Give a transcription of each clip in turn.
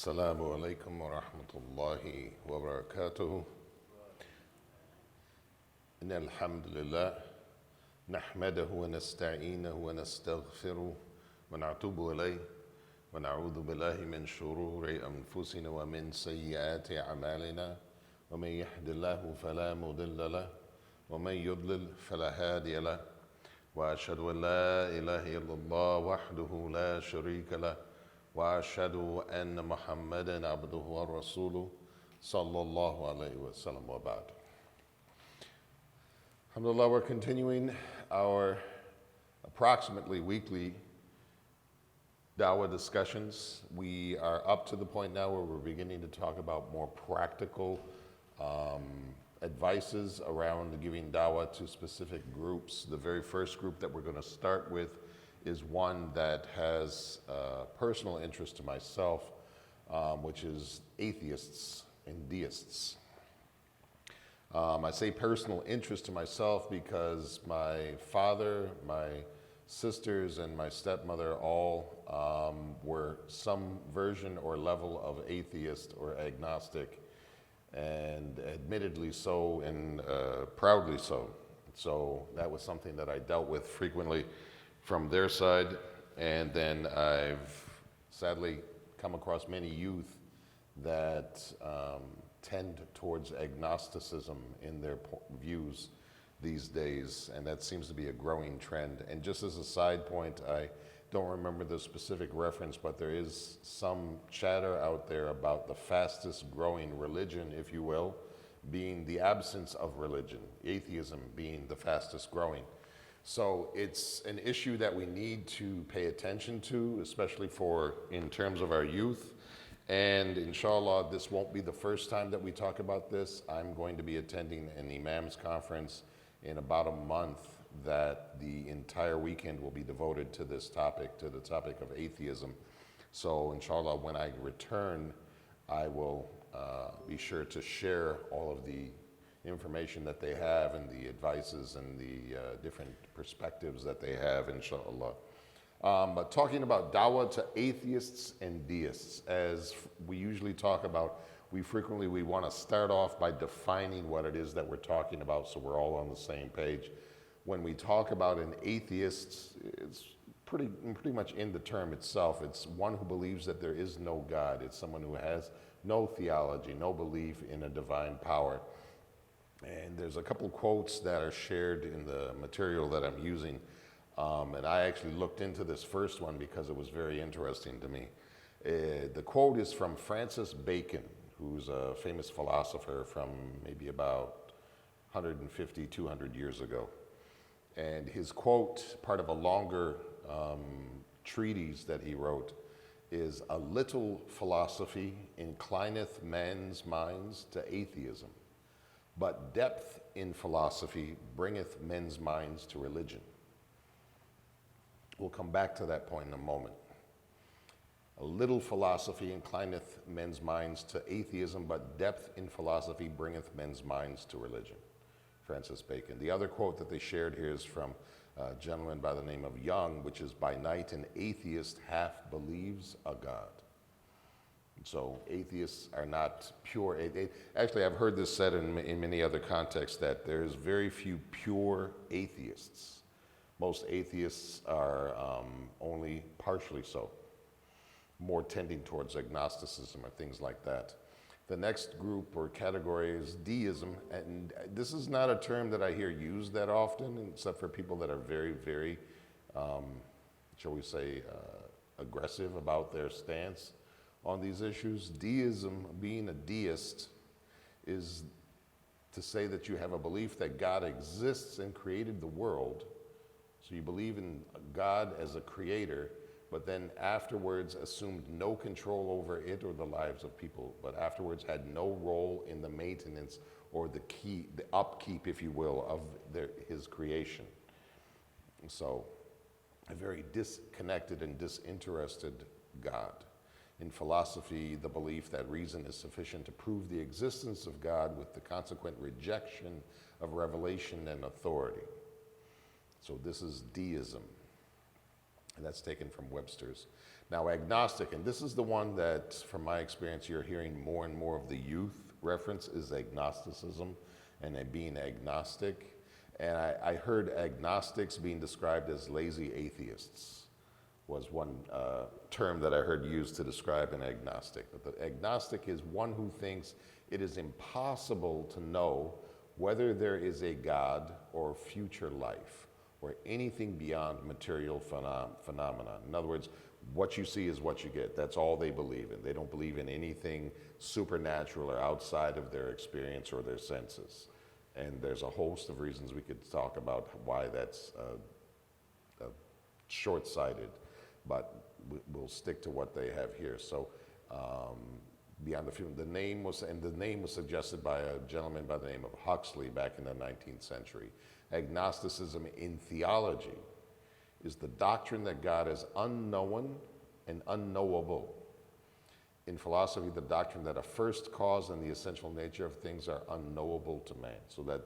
السلام عليكم ورحمة الله وبركاته. إن الحمد لله نحمده ونستعينه ونستغفره ونتوب إليه ونعوذ بالله من شرور أنفسنا ومن سيئات أعمالنا ومن يهد الله فلا مضل له ومن يضلل فلا هادي له وأشهد أن لا إله إلا الله وحده لا شريك له وأشهد أن محمدا عبده ورسوله صلى الله عليه وسلم وبعد. Alhamdulillah, we're continuing our approximately weekly Dawah discussions. We are up to the point now where we're beginning to talk about more practical advices around giving Dawah to specific groups. The very first group that we're going to start with is one that has personal interest to myself, which is atheists and deists. I say personal interest to myself because my father, my sisters, and my stepmother all were some version or level of atheist or agnostic, and admittedly so and proudly so. So that was something that I dealt with frequently from their side, and then I've sadly come across many youth that tend towards agnosticism in their views these days, and that seems to be a growing trend. And just as a side point, I don't remember the specific reference, but there is some chatter out there about the fastest growing religion, if you will, being the absence of religion, atheism being the fastest growing. So it's an issue that we need to pay attention to, especially in terms of our youth. And inshallah, this won't be the first time that we talk about this. I'm going to be attending an imam's conference in about a month that the entire weekend will be devoted to this topic, to the topic of atheism. So inshallah, when I return, I will be sure to share all of the information that they have and the advices and the different perspectives that they have, inshallah. But talking about Dawah to atheists and deists, as we usually talk about, we want to start off by defining what it is that we're talking about so we're all on the same page. When we talk about an atheist, it's pretty much in the term itself. It's one who believes that there is no God. It's someone who has no theology, no belief in a divine power. And there's a couple quotes that are shared in the material that I'm using. And I actually looked into this first one because it was very interesting to me. The quote is from Francis Bacon, who's a famous philosopher from maybe about 150, 200 years ago. And his quote, part of a longer treatise that he wrote, is, "A little philosophy inclineth men's minds to atheism, but depth in philosophy bringeth men's minds to religion." We'll come back to that point in a moment. A little philosophy inclineth men's minds to atheism, but depth in philosophy bringeth men's minds to religion. Francis Bacon. The other quote that they shared here is from a gentleman by the name of Young, which is, "By night an atheist half believes a God." So atheists are not pure. Actually, I've heard this said in many other contexts that there's very few pure atheists. Most atheists are only partially so, more tending towards agnosticism or things like that. The next group or category is deism, and this is not a term that I hear used that often, except for people that are very, very, shall we say, aggressive about their stance on these issues. Deism, being a deist, is to say that you have a belief that God exists and created the world. So you believe in God as a creator, but then afterwards assumed no control over it or the lives of people, but afterwards had no role in the maintenance or the upkeep, if you will, of his creation. So a very disconnected and disinterested God. In philosophy, the belief that reason is sufficient to prove the existence of God with the consequent rejection of revelation and authority. So this is deism. And that's taken from Webster's. Now, agnostic, and this is the one that, from my experience, you're hearing more and more of the youth reference, is agnosticism and being agnostic. And I heard agnostics being described as lazy atheists, was one term that I heard used to describe an agnostic. But the agnostic is one who thinks it is impossible to know whether there is a God or future life or anything beyond material phenomena. In other words, what you see is what you get. That's all they believe in. They don't believe in anything supernatural or outside of their experience or their senses. And there's a host of reasons we could talk about why that's short-sighted, but we'll stick to what they have here. So beyond the film, the name was suggested by a gentleman by the name of Huxley back in the 19th century. Agnosticism in theology is the doctrine that God is unknown and unknowable. In philosophy, the doctrine that a first cause and the essential nature of things are unknowable to man, so that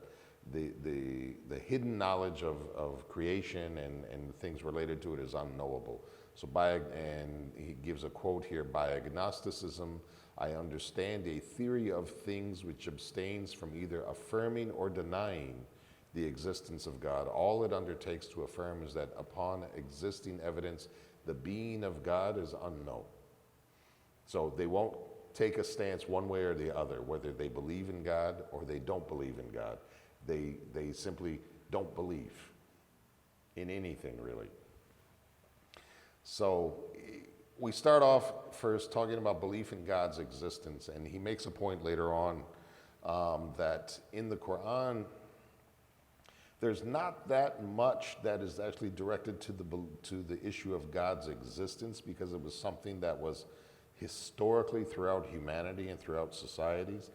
the hidden knowledge of creation and things related to it is unknowable. So and he gives a quote here, by agnosticism, I understand a theory of things which abstains from either affirming or denying the existence of God. All it undertakes to affirm is that upon existing evidence, the being of God is unknown. So they won't take a stance one way or the other, whether they believe in God or they don't believe in God. They simply don't believe in anything, really. So we start off first talking about belief in God's existence, and he makes a point later on that in the Quran, there's not that much that is actually directed to the issue of God's existence, because it was something that was historically throughout humanity and throughout societies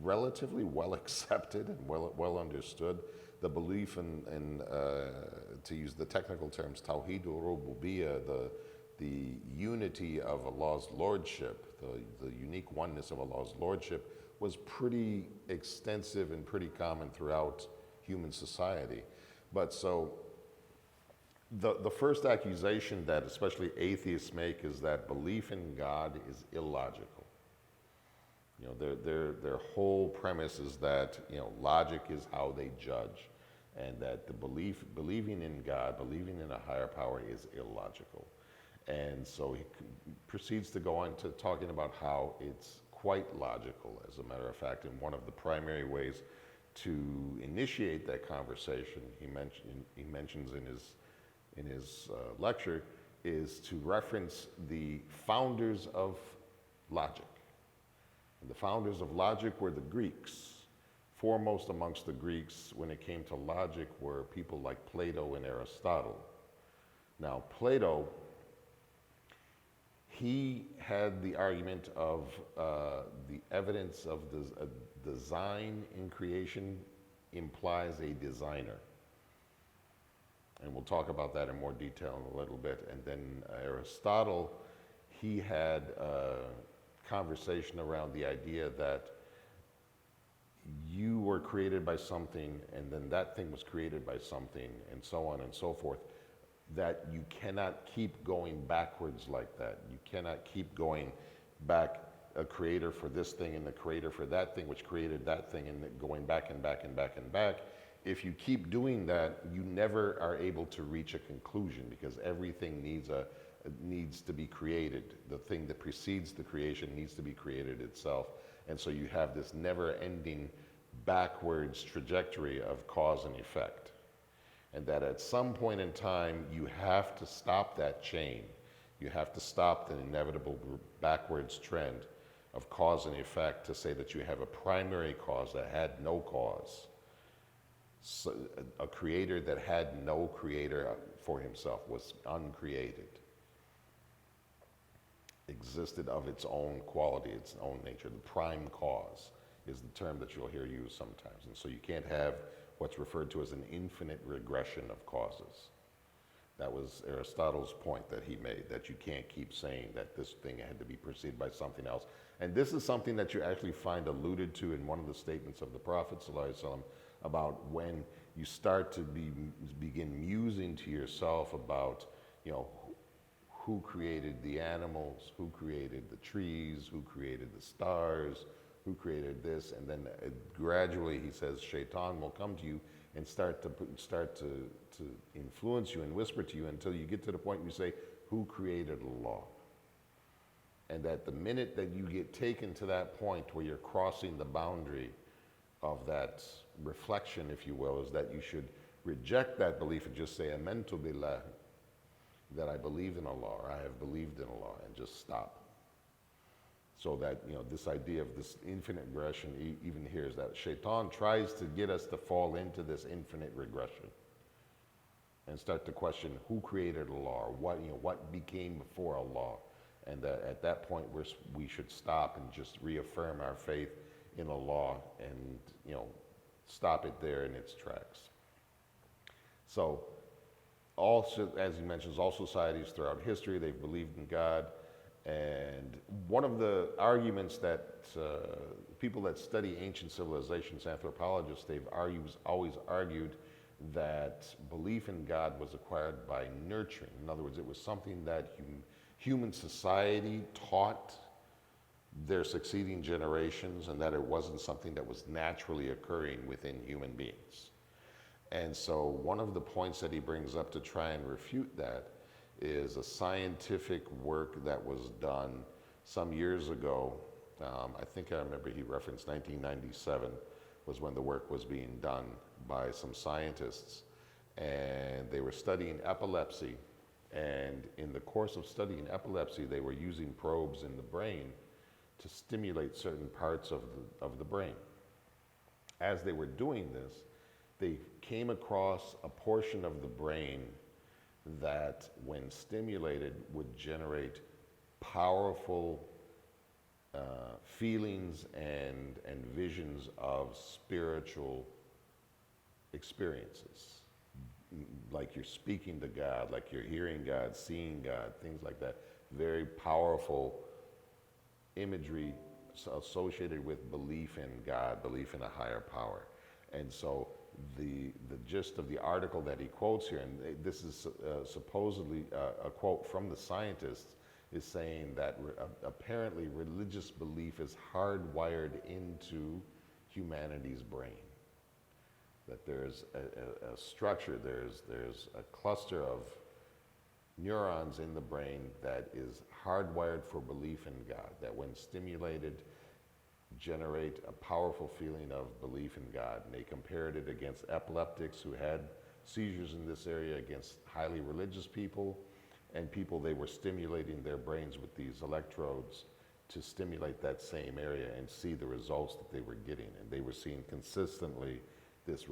relatively well accepted and well understood. The belief in to use the technical terms, Tawhid al-Rububiyyah, the unity of Allah's lordship, the unique oneness of Allah's lordship, was pretty extensive and pretty common throughout human society. But so the first accusation that especially atheists make is that belief in God is illogical. You know, their whole premise is that, you know, logic is how they judge, and that the believing in God, believing in a higher power, is illogical. And so he proceeds to go on to talking about how it's quite logical. As a matter of fact, in one of the primary ways to initiate that conversation, he mentions in his lecture, is to reference the founders of logic. And the founders of logic were the Greeks. Foremost amongst the Greeks when it came to logic were people like Plato and Aristotle. Now, Plato, he had the argument of the evidence of the design in creation implies a designer. And we'll talk about that in more detail in a little bit. And then Aristotle, he had a conversation around the idea that you were created by something, and then that thing was created by something, and so on and so forth, that you cannot keep going backwards like that. You cannot keep going back, a creator for this thing and the creator for that thing, which created that thing, and going back and back and back and back. If you keep doing that, you never are able to reach a conclusion, because everything needs to be created. The thing that precedes the creation needs to be created itself. And so you have this never-ending backwards trajectory of cause and effect. And that at some point in time, you have to stop that chain. You have to stop the inevitable backwards trend of cause and effect to say that you have a primary cause that had no cause. So a creator that had no creator for himself, was uncreated, existed of its own quality, its own nature. The prime cause is the term that you'll hear used sometimes. And so you can't have what's referred to as an infinite regression of causes. That was Aristotle's point that he made, that you can't keep saying that this thing had to be preceded by something else. And this is something that you actually find alluded to in one of the statements of the Prophet ﷺ about when you start to begin musing to yourself about, you know, who created the animals, who created the trees, who created the stars, who created this, and then gradually he says Shaitan will come to you and start to influence you and whisper to you until you get to the point where you say, who created Allah? And that the minute that you get taken to that point where you're crossing the boundary of that reflection, if you will, is that you should reject that belief and just say, Amantu billah, that I believe in Allah, or I have believed in Allah, and just stop. So that, this idea of this infinite regression, even here, is that Shaitan tries to get us to fall into this infinite regression and start to question who created Allah, or what became before Allah. And at that point, we should stop and just reaffirm our faith in Allah and, stop it there in its tracks. So, also, as he mentions, all societies throughout history, they've believed in God. And one of the arguments that people that study ancient civilizations, anthropologists, they've always argued that belief in God was acquired by nurturing. In other words, it was something that human society taught their succeeding generations, and that it wasn't something that was naturally occurring within human beings. And so one of the points that he brings up to try and refute that is a scientific work that was done some years ago. I think I remember he referenced 1997 was when the work was being done by some scientists, and they were studying epilepsy. And in the course of studying epilepsy, they were using probes in the brain to stimulate certain parts of the brain. As they were doing this, they came across a portion of the brain that, when stimulated, would generate powerful feelings and visions of spiritual experiences. Like you're speaking to God, like you're hearing God, seeing God, things like that. Very powerful imagery associated with belief in God, belief in a higher power. And so the gist of the article that he quotes here, and this is supposedly a quote from the scientists, is saying that apparently religious belief is hardwired into humanity's brain. That there's a structure, there's a cluster of neurons in the brain that is hardwired for belief in God, that when stimulated, generate a powerful feeling of belief in God. And they compared it against epileptics who had seizures in this area, against highly religious people, and people they were stimulating their brains with these electrodes to stimulate that same area and see the results that they were getting. And they were seeing consistently this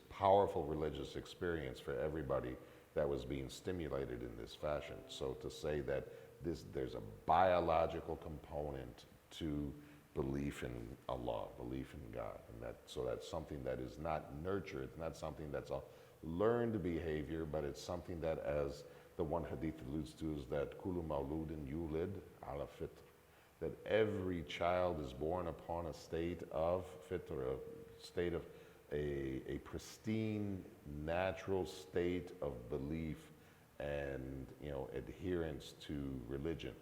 powerful religious experience for everybody that was being stimulated in this fashion. So to say that there's a biological component to belief in Allah, belief in God, and that's something that is not nurtured. It's not something that's a learned behavior, but it's something that, as the one hadith alludes to, is that kullu mawludin yulid ala fitr, that every child is born upon a state of fitr, a state of a pristine, natural state of belief and adherence to religion,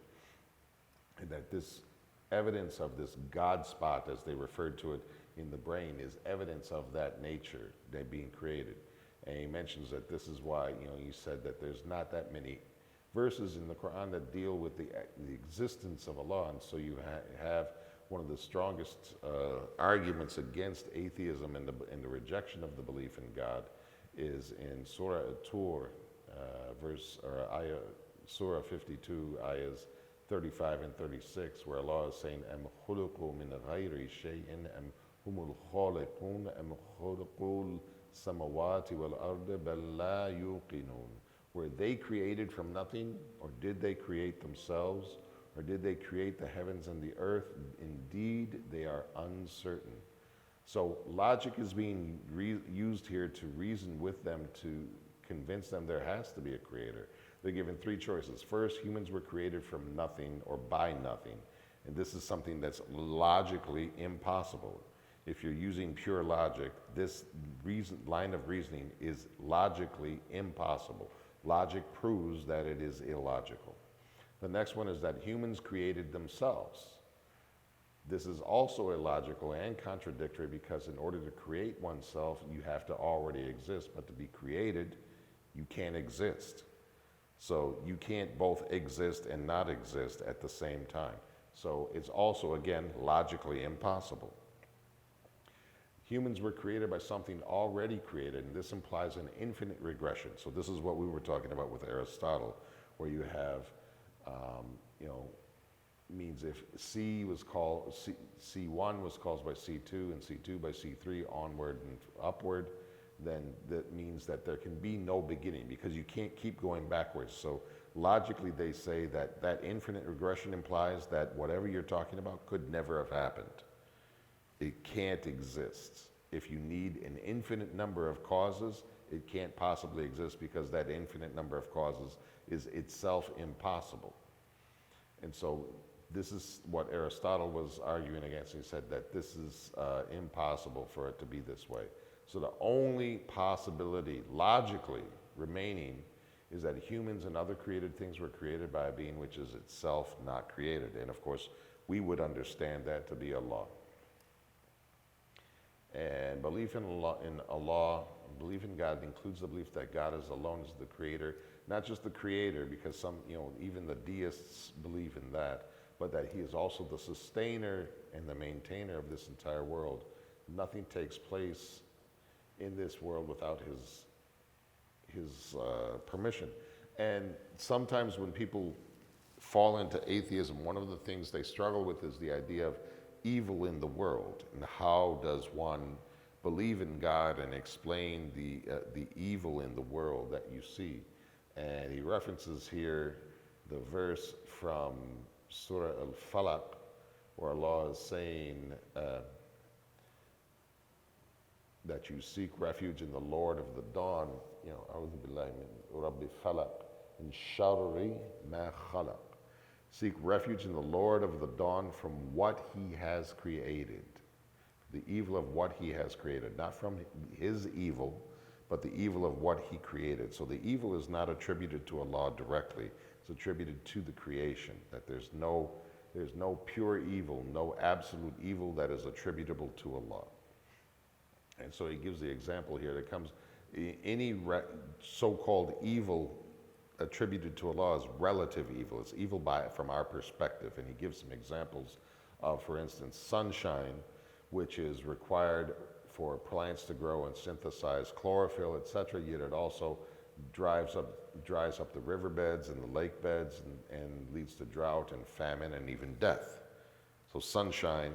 and that this evidence of this God spot, as they referred to it in the brain, is evidence of that nature that being created. And he mentions that this is why you said that there's not that many verses in the Quran that deal with the existence of Allah, and so you have one of the strongest arguments against atheism and the rejection of the belief in God is in Surah At-Tur, ayah, Surah 52, ayahs 35 and 36, where Allah is saying, "Am khuluqu min ghayri shay'in am humul khaliqun am khuluqul samawati wal ardi bal la yuqinun." Were they created from nothing, or did they create themselves? Or did they create the heavens and the earth? Indeed, they are uncertain. So logic is being used here to reason with them, to convince them there has to be a creator. They're given three choices. First, humans were created from nothing or by nothing. And this is something that's logically impossible. If you're using pure logic, this line of reasoning is logically impossible. Logic proves that it is illogical. The next one is that humans created themselves. This is also illogical and contradictory because in order to create oneself, you have to already exist, but to be created, you can't exist. So you can't both exist and not exist at the same time. So it's also, again, logically impossible. Humans were created by something already created, and this implies an infinite regression. So this is what we were talking about with Aristotle, where you have, means if C1 was caused by C2 and C2 by C3 onward and upward, then that means that there can be no beginning because you can't keep going backwards. So logically they say that that infinite regression implies that whatever you're talking about could never have happened. It can't exist. If you need an infinite number of causes, it can't possibly exist because that infinite number of causes is itself impossible. And so this is what Aristotle was arguing against. He said that this is impossible for it to be this way. So the only possibility logically remaining is that humans and other created things were created by a being which is itself not created. And of course, we would understand that to be Allah. And belief in Allah, belief in God includes the belief that God is alone as the creator, not just the creator, because some, even the deists believe in that, but that he is also the sustainer and the maintainer of this entire world. Nothing takes place in this world without his permission. And sometimes when people fall into atheism, one of the things they struggle with is the idea of evil in the world, and how does one believe in God and explain the evil in the world that you see. And he references here the verse from Surah Al-Falaq, where Allah is saying that you seek refuge in the Lord of the dawn, A'udhu billahi min Rabbi Falaq, in sharri ma khalaq. Seek refuge in the Lord of the dawn from what he has created. The evil of what he has created, not from his evil, but the evil of what he created. So the evil is not attributed to Allah directly, it's attributed to the creation, that there's no pure evil, no absolute evil that is attributable to Allah. And so he gives the example here that comes, any so-called evil attributed to Allah is relative evil. It's evil from our perspective. And he gives some examples of, for instance, sunshine, which is required for plants to grow and synthesize chlorophyll, etc. Yet it also dries up the riverbeds and the lake beds and leads to drought and famine and even death. So sunshine,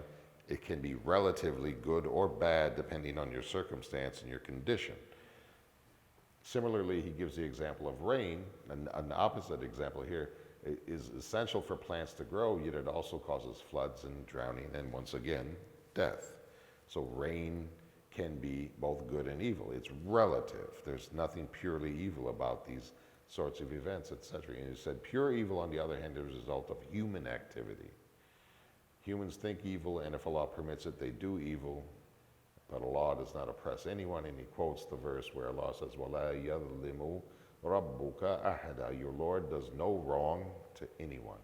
it can be relatively good or bad depending on your circumstance and your condition. Similarly, he gives the example of rain, an opposite example here. It is essential for plants to grow, yet it also causes floods and drowning and, once again, death. So rain can be both good and evil. It's relative. There's nothing purely evil about these sorts of events, etc. And he said pure evil, on the other hand, is a result of human activity. Humans think evil, and if Allah permits it, they do evil. But Allah does not oppress anyone, and he quotes the verse where Allah says, وَلَا يَظْلِمُ رَبُّكَ أَحَدًا. Your Lord does no wrong to anyone.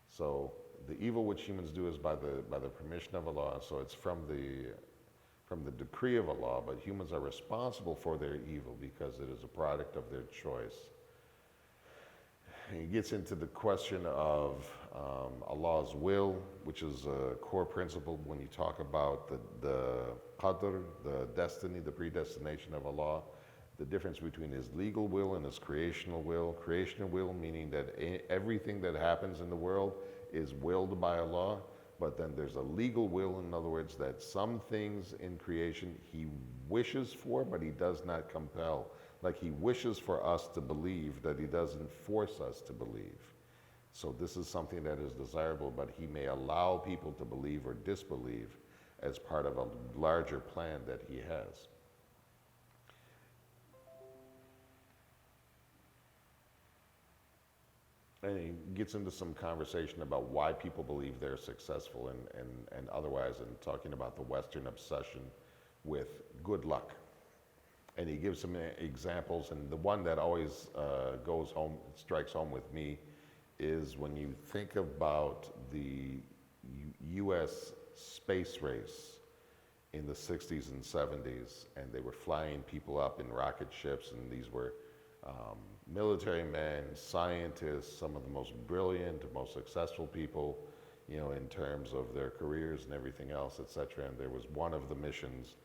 So the evil which humans do is by the permission of Allah, so it's from the decree of Allah, but humans are responsible for their evil because it is a product of their choice. He gets into the question of Allah's will, which is a core principle when you talk about the qadr, the destiny, the predestination of Allah, the difference between his legal will and his creational will. Creational will meaning that everything that happens in the world is willed by Allah, but then there's a legal will, in other words, that some things in creation he wishes for, but he does not compel. Like he wishes for us to believe, that he doesn't force us to believe. So this is something that is desirable, but he may allow people to believe or disbelieve as part of a larger plan that he has. And he gets into some conversation about why people believe they're successful and otherwise, and talking about the Western obsession with good luck. and he gives some examples. And the one that always strikes home with me, is when you think about the U.S. space race in the 60s and 70s, and they were flying people up in rocket ships, and these were military men, scientists, some of the most brilliant, most successful people, in terms of their careers and everything else, et cetera. And there was one of the missions,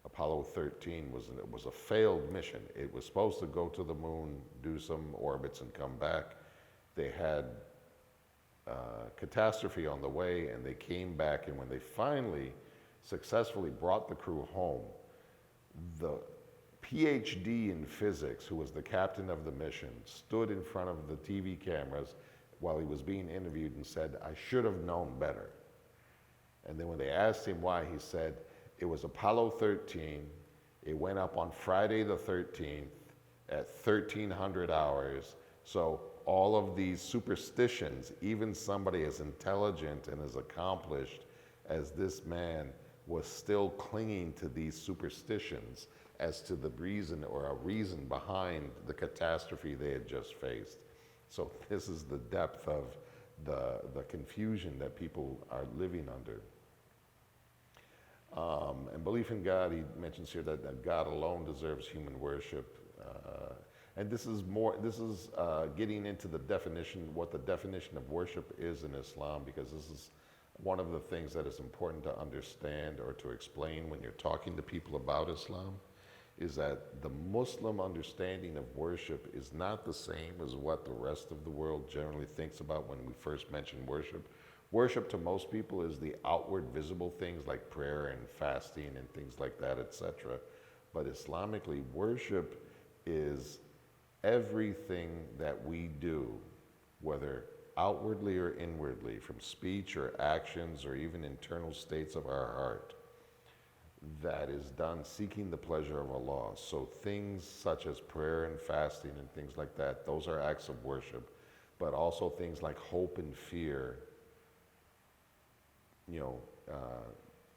Apollo 13, was a failed mission. It was supposed to go to the moon, do some orbits, and come back. They had catastrophe on the way, and they came back, and when they finally successfully brought the crew home, the PhD in physics, who was the captain of the mission, stood in front of the TV cameras while he was being interviewed and said, "I should have known better." And then when they asked him why, he said, "It was Apollo 13. It went up on Friday the 13th at 1300 hours. So all of these superstitions, even somebody as intelligent and as accomplished as this man was still clinging to these superstitions as to the reason or a reason behind the catastrophe they had just faced." So this is the depth of the confusion that people are living under. And belief in God, he mentions here that God alone deserves human worship. And this is getting into the definition, what the definition of worship is in Islam, because this is one of the things that is important to understand or to explain when you're talking to people about Islam, is that the Muslim understanding of worship is not the same as what the rest of the world generally thinks about when we first mention worship. Worship to most people is the outward visible things like prayer and fasting and things like that, etc. But Islamically, worship is everything that we do, whether outwardly or inwardly, from speech or actions or even internal states of our heart, that is done seeking the pleasure of Allah. So things such as prayer and fasting and things like that, those are acts of worship. But also things like hope and fear,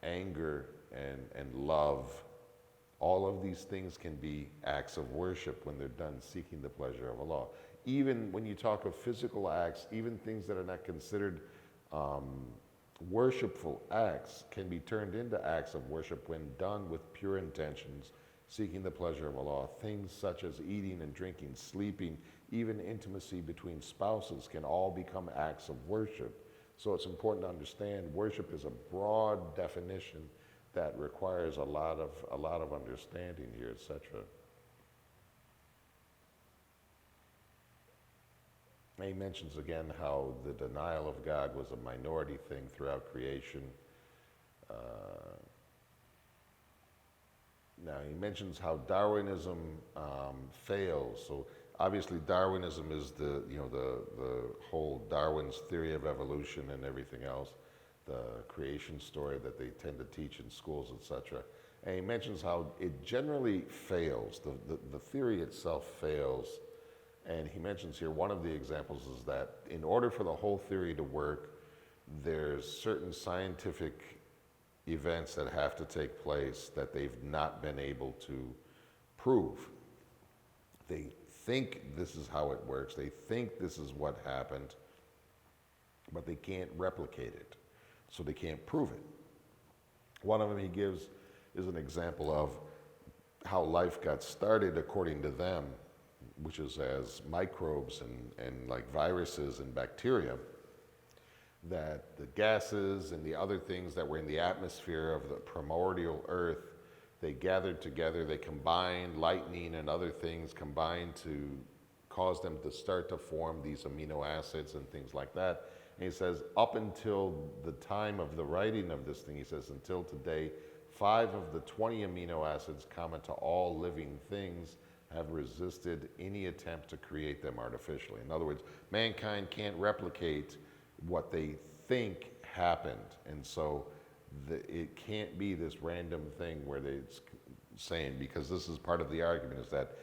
anger and love, all of these things can be acts of worship when they're done seeking the pleasure of Allah. Even when you talk of physical acts, even things that are not considered worshipful acts can be turned into acts of worship when done with pure intentions, seeking the pleasure of Allah. Things such as eating and drinking, sleeping, even intimacy between spouses can all become acts of worship. So it's important to understand worship is a broad definition that requires a lot of understanding here, etc. He mentions again how the denial of God was a minority thing throughout creation. Now he mentions how Darwinism fails. So obviously Darwinism is the whole Darwin's theory of evolution and everything else, the creation story that they tend to teach in schools, etc. And he mentions how it generally fails. The theory itself fails. And he mentions here one of the examples is that in order for the whole theory to work, there's certain scientific events that have to take place that they've not been able to prove. They think this is how it works. They think this is what happened, but they can't replicate it. So they can't prove it. One of them he gives is an example of how life got started according to them, which is as microbes and like viruses and bacteria, that the gases and the other things that were in the atmosphere of the primordial earth, they gathered together, they combined, lightning and other things combined to cause them to start to form these amino acids and things like that. And he says, up until the time of the writing of this thing, he says, until today, 5 of the 20 amino acids common to all living things have resisted any attempt to create them artificially. In other words, mankind can't replicate what they think happened. And so it can't be this random thing where it's saying, because this is part of the argument, is that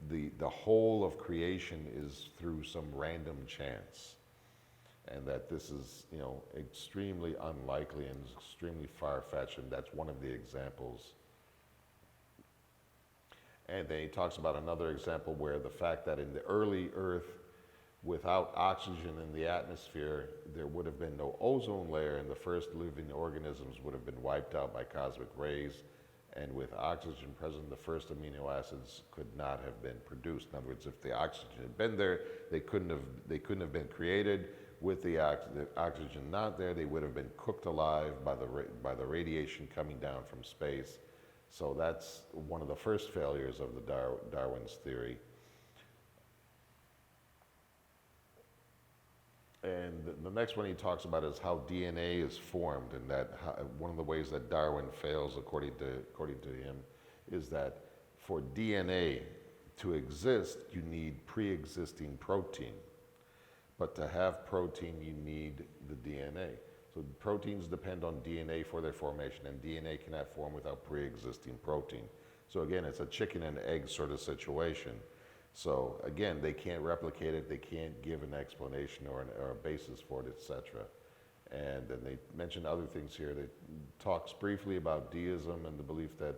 the whole of creation is through some random chance. And that this is, extremely unlikely and extremely far-fetched, and that's one of the examples. And then he talks about another example where the fact that in the early Earth, without oxygen in the atmosphere, there would have been no ozone layer, and the first living organisms would have been wiped out by cosmic rays. And with oxygen present, the first amino acids could not have been produced. In other words, if the oxygen had been there, they couldn't have been created. With the oxygen not there, they would have been cooked alive by the radiation coming down from space. So that's one of the first failures of the Darwin's theory. And the next one he talks about is how DNA is formed, and that one of the ways that Darwin fails, according to him, is that for DNA to exist, you need pre-existing protein. But to have protein, you need the DNA. So proteins depend on DNA for their formation, and DNA cannot form without pre-existing protein. So again, it's a chicken and egg sort of situation. So again, they can't replicate it, they can't give an explanation or a basis for it, etc. And then they mention other things here. They talks briefly about deism and the belief that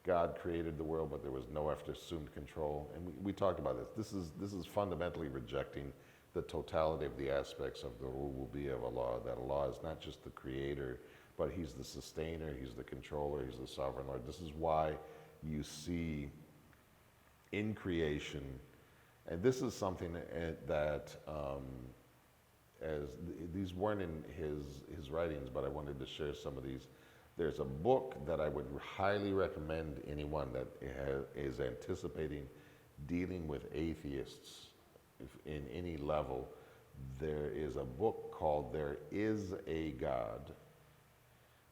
God created the world, but there was no assumed control. And we talked about this. This is fundamentally rejecting the totality of the aspects of the rububiyyah of Allah, that Allah is not just the creator, but He's the sustainer, He's the controller, He's the sovereign Lord. This is why you see in creation, and this is something that as these weren't in his writings, but I wanted to share some of these. There's a book that I would highly recommend anyone that is anticipating dealing with atheists in any level. There is a book called There Is a God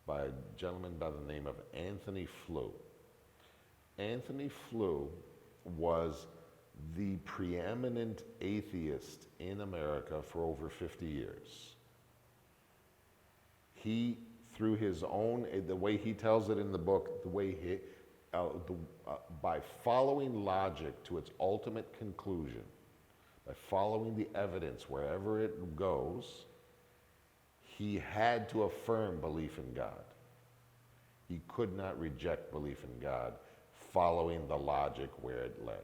by a gentleman by the name of Anthony Flew. Anthony Flew was the preeminent atheist in America for over 50 years. He, through his own, the way he tells it in the book, the way he, by following logic to its ultimate conclusion, by following the evidence wherever it goes, he had to affirm belief in God. He could not reject belief in God, following the logic where it led.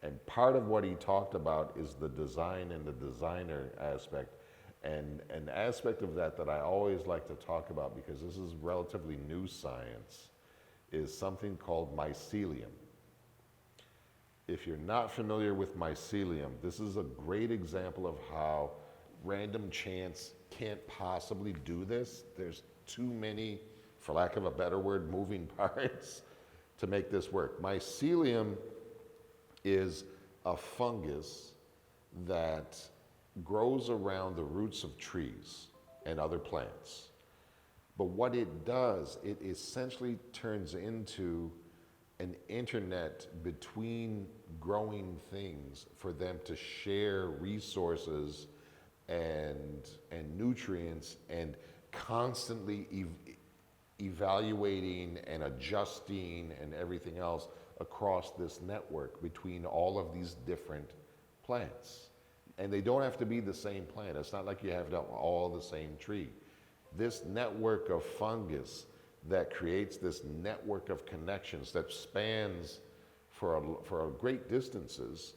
And part of what he talked about is the design and the designer aspect. And an aspect of that I always like to talk about, because this is relatively new science, is something called mycelium. If you're not familiar with mycelium, this is a great example of how random chance can't possibly do this. There's too many, for lack of a better word, moving parts to make this work. Mycelium is a fungus that grows around the roots of trees and other plants. But what it does, it essentially turns into an internet between growing things for them to share resources and nutrients, and constantly evaluating and adjusting and everything else across this network between all of these different plants. And they don't have to be the same plant. It's not like you have all the same tree. This network of fungus that creates this network of connections that spans for great distances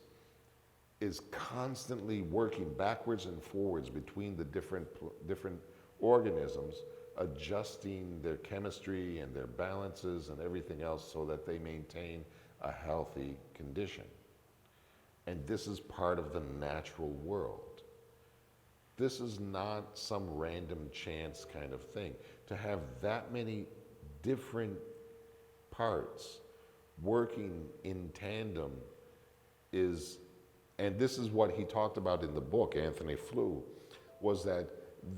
is constantly working backwards and forwards between the different organisms, adjusting their chemistry and their balances and everything else so that they maintain a healthy condition. And this is part of the natural world. This is not some random chance kind of thing. To have that many different parts working in tandem is, and this is what he talked about in the book, Anthony Flew, was that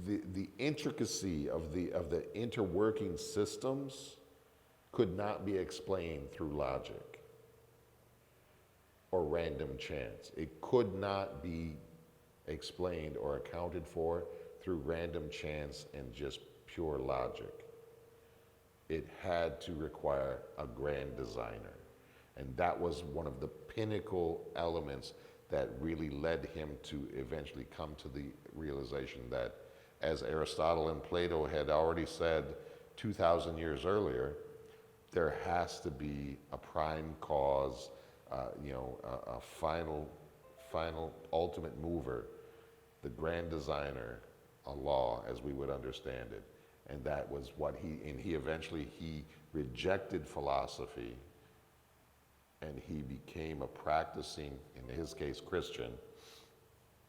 the intricacy of the interworking systems could not be explained through logic or random chance. It could not be explained or accounted for through random chance and just pure logic. It had to require a grand designer. And that was one of the pinnacle elements that really led him to eventually come to the realization that, as Aristotle and Plato had already said 2,000 years earlier, there has to be a prime cause, a final ultimate mover, the grand designer, Allah as we would understand it. And that was what he eventually rejected philosophy, and he became a practicing, in his case, Christian.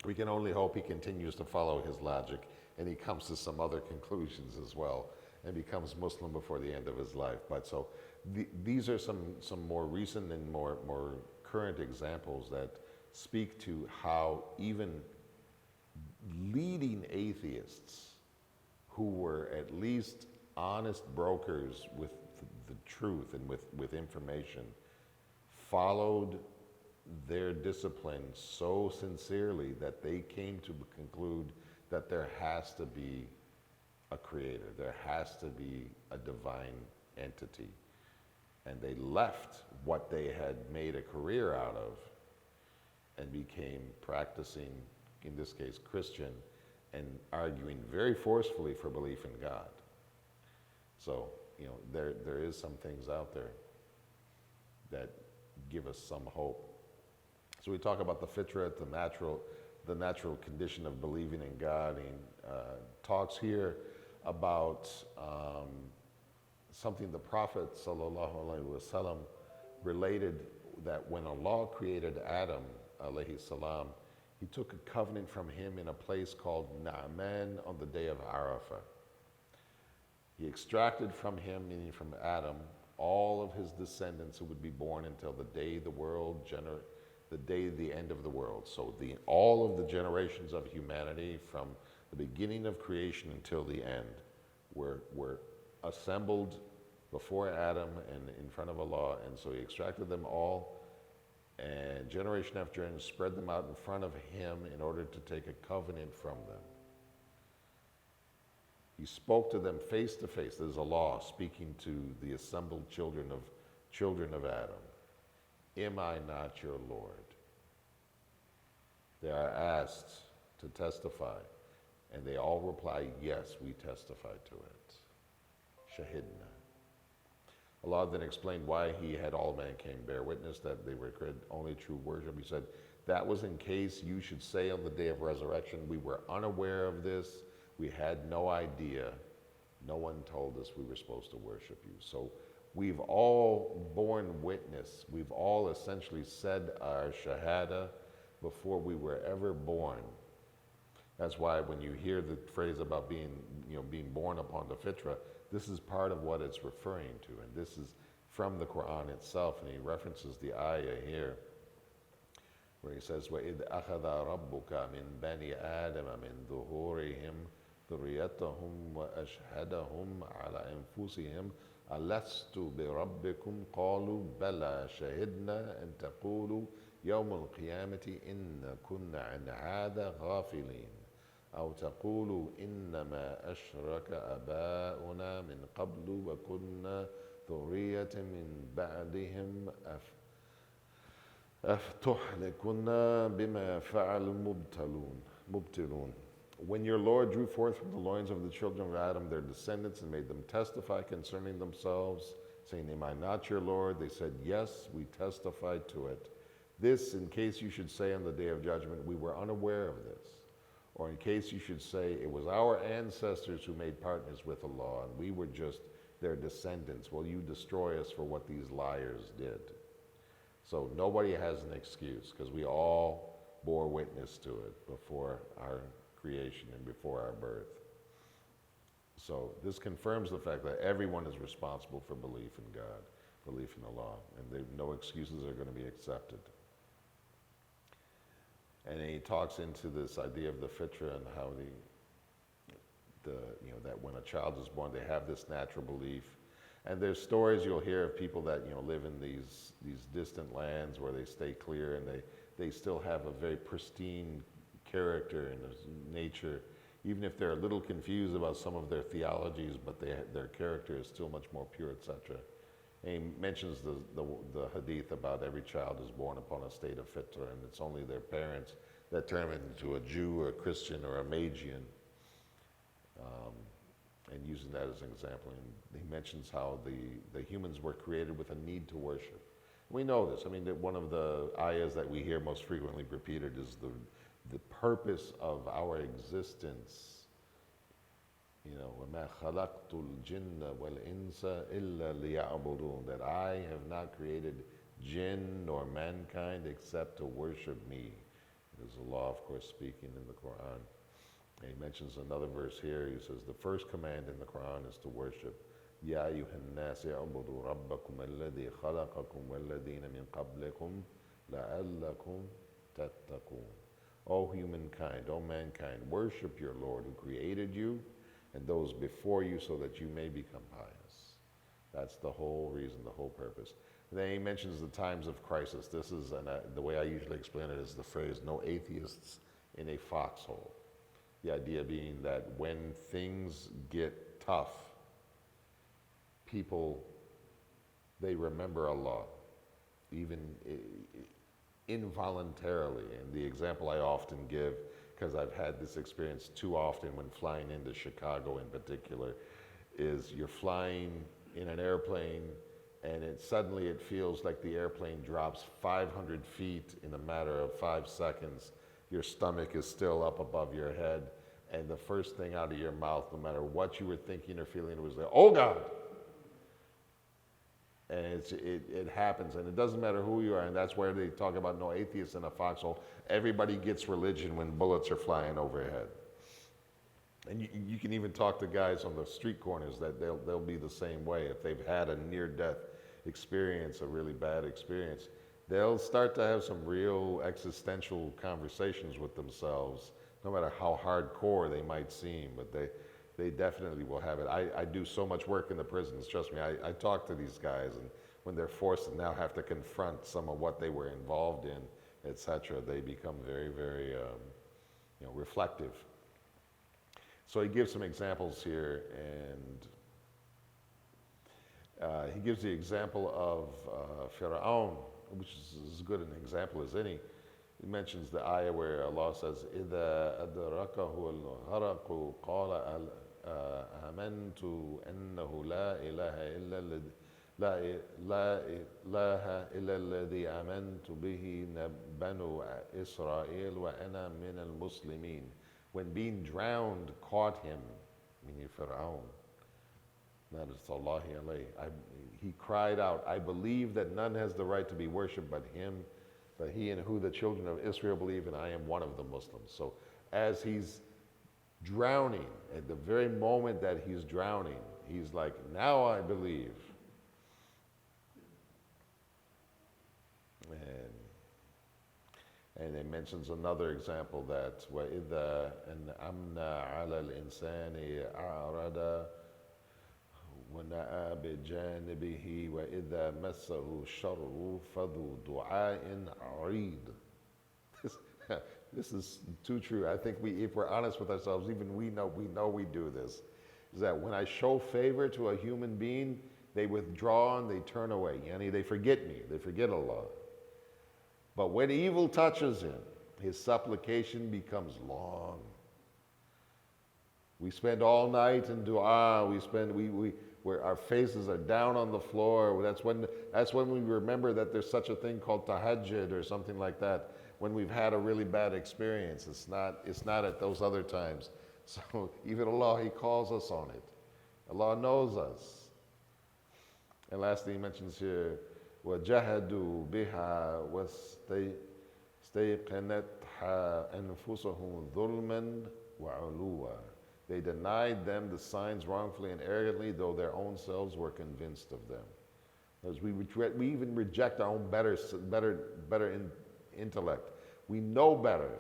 We can only hope he continues to follow his logic and he comes to some other conclusions as well and becomes Muslim before the end of his life. But so these are some more recent and more current examples that speak to how even leading atheists who were at least honest brokers with the truth and with information followed their discipline so sincerely that they came to conclude that there has to be a creator, there has to be a divine entity. And they left what they had made a career out of and became practicing, in this case, Christian, and arguing very forcefully for belief in God. So, there is some things out there that give us some hope. So we talk about the fitra, the natural condition of believing in God, and talks here about something the Prophet ﷺ related, that when Allah created Adam alayhi salam, he took a covenant from him in a place called Na'man on the day of Arafah. He extracted from him, meaning from Adam, all of his descendants who would be born until the day the end of the world. So all of the generations of humanity from the beginning of creation until the end were assembled before Adam and in front of Allah, and so he extracted them all, and generation after generation spread them out in front of him in order to take a covenant from them. He spoke to them face to face. There's Allah speaking to the assembled children of Adam. Am I not your Lord? They are asked to testify, and they all reply, yes, we testify to it. Shahidna. Allah then explained why he had all mankind bear witness that they were only true worship. He said, that was in case you should say on the day of resurrection, we were unaware of this, we had no idea, no one told us we were supposed to worship you. So we've all borne witness, we've all essentially said our shahada before we were ever born. That's why when you hear the phrase about being born upon the fitra, this is part of what it's referring to, and this is from the Quran itself, and he references the ayah here, where he says, وَإِذْ أَخَذَ رَبُّكَ مِنْ بَنِي آدَمَ مِنْ ظُهُورِهِمْ ذُرِّيَّتَهُمْ وَأَشْهَدَهُمْ عَلَى أَنفُسِهِمْ أَلَسْتُ بِرَبِّكُمْ قَالُوا بَلَى شَهِدْنَا أَن تَقُولُوا يَوْمَ الْقِيَامَةِ إِنَّا كُنَّا عَنْ هَذَا غَافِلِينَ أو تقولوا إنما أشرك آباؤنا من قبل وكنا ذرية من بعدهم أفتهلكنا بما فعل مبتلون. When your Lord drew forth from the loins of the children of Adam their descendants and made them testify concerning themselves, saying, am I not your Lord? They said, yes, we testified to it. This, in case you should say on the day of judgment, we were unaware of this. Or in case you should say, it was our ancestors who made partners with Allah, and we were just their descendants. Will you destroy us for what these liars did? So nobody has an excuse, because we all bore witness to it before our creation and before our birth. So this confirms the fact that everyone is responsible for belief in God, belief in Allah, and no excuses are going to be accepted. And he talks into this idea of the fitra and how that when a child is born, they have this natural belief. And there's stories you'll hear of people that live in these distant lands where they stay clear, and they still have a very pristine character and nature, even if they're a little confused about some of their theologies, but their character is still much more pure, etc. And he mentions the hadith about every child is born upon a state of fitra, and it's only their parents that turn them into a Jew or a Christian or a Magian. and using that as an example. And he mentions how the humans were created with a need to worship. We know this. I mean, that one of the ayahs that we hear most frequently repeated is the purpose of our existence. You know, وَمَا خَلَقْتُ الْجِنَّ وَالْإِنسَ إِلَّا لِيَعْبُدُونَ, that I have not created jinn nor mankind except to worship me. There's Allah, of course, speaking in the Quran. And he mentions another verse here. He says the first command in the Quran is to worship. يَا أَيُّهَا النَّاسِ اعْبُدُوا رَبَّكُمْ الَّذِي خَلَقَكُمْ وَالَّذِينَ مِنْ قَبْلِكُمْ لَعَلَّكُمْ تَتَّقُونَ. O humankind, O mankind, worship your Lord who created you and those before you so that you may become pious. That's the whole reason, the whole purpose. And then he mentions the times of crisis. This is, the way I usually explain it is the phrase, no atheists in a foxhole. The idea being that when things get tough, people, they remember Allah, even involuntarily. And the example I often give, because I've had this experience too often when flying into Chicago in particular, is you're flying in an airplane and suddenly it feels like the airplane drops 500 feet in a matter of 5 seconds. Your stomach is still up above your head, and the first thing out of your mouth, no matter what you were thinking or feeling, was like, oh God! And it happens, and it doesn't matter who you are, and that's where they talk about no atheists in a foxhole. Everybody gets religion when bullets are flying overhead. And you can even talk to guys on the street corners that they'll be the same way. If they've had a near-death experience, a really bad experience, they'll start to have some real existential conversations with themselves, no matter how hardcore they might seem, but they definitely will have it. I do so much work in the prisons, trust me. I talk to these guys, and when they're forced to now have to confront some of what they were involved in, etc., they become very, very reflective. So he gives some examples here, and he gives the example of Fir'aun, which is as good an example as any. He mentions the ayah where Allah says, إِذَا أَدْرَكَهُ الْغَرَقُ قَالَ آمَنْتُ أَنَّهُ لا إله إلا الذي آمنت به بنو إسرائيل وأنا من المسلمين. When being drowned caught him, meaning Fir'aun, he cried out, I believe that none has the right to be worshipped but him, but he in who the children of Israel believe, and I am one of the Muslims. So as he's drowning, at the very moment that he's drowning, he's like, now I believe. And it mentions another example that وَإِذَا أَنْعَمْنَا عَلَى الْإِنسَانِ أَعْرَضَ وَنَأَى بِجَانِبِهِ وَإِذَا مَسَّهُ الشَّرُّ فَذُو دُعَاءٍ عَرِيضٍ. This is too true. I think if we're honest with ourselves, even we know we do this. Is that when I show favor to a human being, they withdraw and they turn away. They forget me. They forget Allah. But when evil touches him, his supplication becomes long. We spend all night in dua. Where our faces are down on the floor. That's when we remember that there's such a thing called tahajjud or something like that. When we've had a really bad experience, it's not at those other times. So even Allah, He calls us on it. Allah knows us. And lastly, He mentions here, وَجَهَدُوا بِهَا وَاسْتَيْقَنَتْهَا أَنفُسُهُمْ ظُلْمًا وَعُلُوًّا. They denied them the signs wrongfully and arrogantly, though their own selves were convinced of them. As we even reject our own better intellect. We know better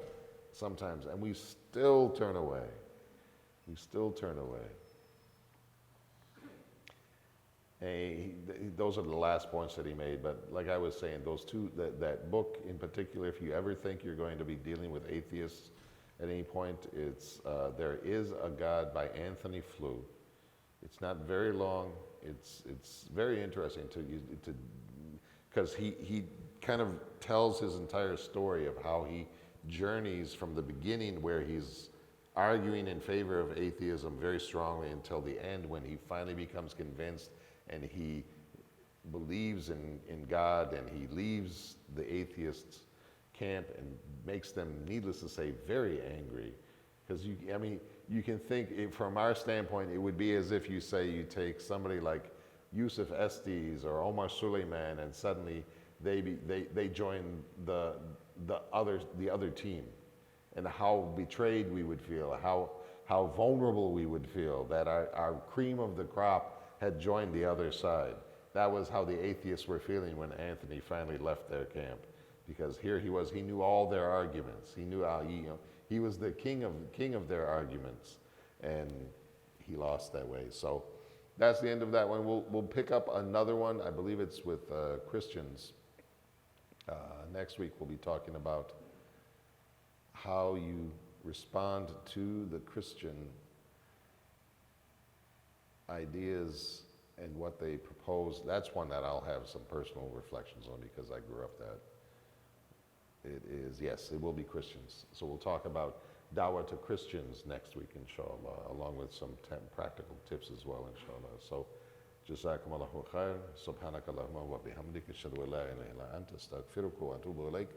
sometimes, and we still turn away. We still turn away. And those are the last points that he made, but like I was saying, those two, that book in particular, if you ever think you're going to be dealing with atheists at any point, it's There Is a God by Anthony Flew. It's not very long. It's very interesting because he kind of tells his entire story of how he journeys from the beginning where he's arguing in favor of atheism very strongly until the end when he finally becomes convinced and he believes in God and he leaves the atheists' camp and makes them, needless to say, very angry. Because you can think, from our standpoint, it would be as if you say you take somebody like Yusuf Estes or Omar Suleiman and suddenly they join the other team, and how betrayed we would feel, how vulnerable we would feel that our cream of the crop had joined the other side. That was how the atheists were feeling when Anthony finally left their camp, because here he was, he knew all their arguments. He knew how he was the king of their arguments, and he lost that way. So that's the end of that one. We'll pick up another one. I believe it's with Christians. Next week we'll be talking about how you respond to the Christian ideas and what they propose. That's one that I'll have some personal reflections on because I grew up that. It is, yes, it will be Christians. So we'll talk about Dawah to Christians next week, inshallah, along with some practical tips as well, inshallah. So, جزاكم الله خير سبحانك اللهم وبحمدك أشهد أن لا إله إلا أنت أستغفرك وأتوب إليك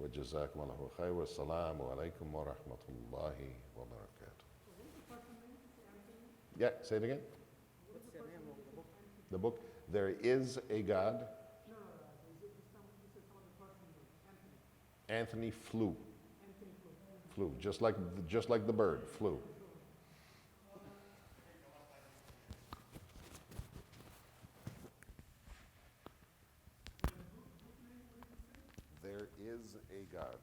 وجزاكم الله خير والسلام عليكم ورحمة الله وبركاته. Yeah, say it again. What's the name of the book? The book, There Is a God. Anthony flew. Flew, just like the bird, flew. There is a God.